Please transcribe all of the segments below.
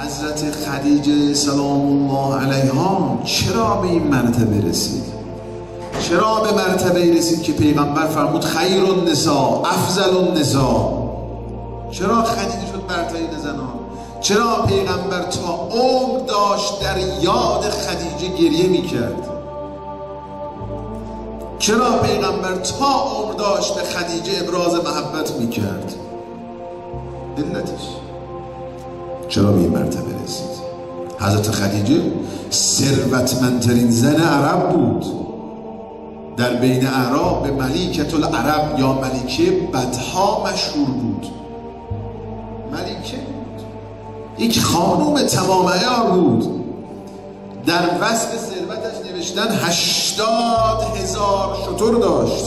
حضرت خدیجه سلام الله علیها چرا به این مرتبه رسید؟ چرا به مرتبه رسید که پیغمبر فرمود خیر النساء افضل النساء؟ چرا خدیجه شد برترین زنان؟ چرا پیغمبر تا عمر داشت در یاد خدیجه گریه میکرد؟ چرا پیغمبر تا عمر داشت به خدیجه ابراز محبت میکرد؟ علتش چرا به این مرتبه رسید؟ حضرت خدیجه ثروتمندترین زن عرب بود. در بین اعراب به ملیکة العرب یا ملیکه بدها مشهور بود. ملیکه بود، یک خانوم تمام عیار بود. در وصف ثروتش نوشتن 80,000 شتر داشت.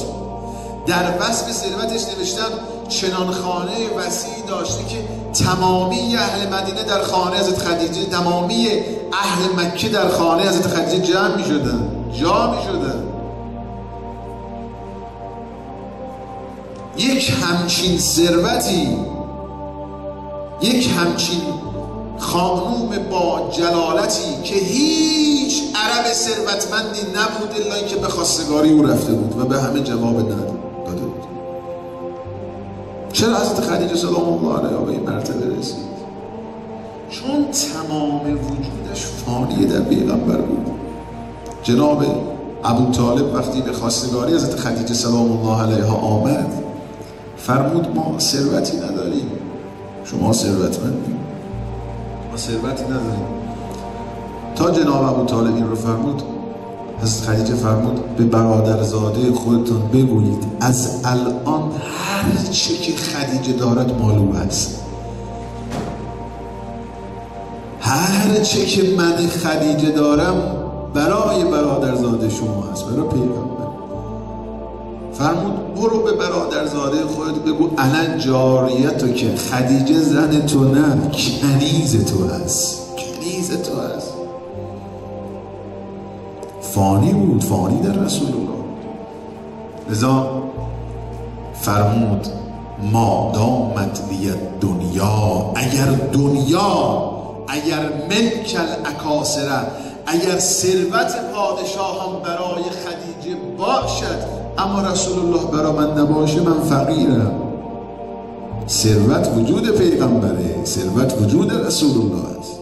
در وصف ثروتش نوشتن چنان خانه وسیع داشته که تمامی اهل مدینه در خانه حضرت خدیجه، تمامی اهل مکه در خانه حضرت خدیجه جمع می شدن، جا می شدن. یک همچین ثروتی، یک همچین خانوم با جلالتی که هیچ عرب ثروتمندی نبود الا اینکه به خواستگاری او رفته بود و به همه جواب داده بود. چرا حضرت خدیجه سلام الله علیها به این مرتبه رسید؟ چون تمام وجودش فانی در پیغمبر بود. جناب ابو طالب وقتی به خواستگاری حضرت خدیجه سلام الله علیها آمد فرمود ما ثروتی نداریم، شما ثروتمندید، ما ثروتی نداریم. تا جناب ابو طالب این رو فرمود، حضرت خدیجه فرمود به برادرزاده خودتون بگویید از الان هر چه که خدیجه دارد مال او هست. هر چه که من خدیجه دارم برای برادرزاده شما هست، برای پیغمبر. فرمود برو به برادرزاده خودت بگو انا جاریتو که خدیجه زن تو نه، کنیز تو هست، کنیز تو هست. فانی بود، فانی در رسول الله. لذا فرمود ما دامت لی دنیا، اگر دنیا، اگر ملک الاکاسره، اگر ثروت پادشاهان برای خدیجه باشد اما رسول الله برای من نباشه من فقیرم. ثروت وجود پیغمبره، ثروت وجود رسول الله است.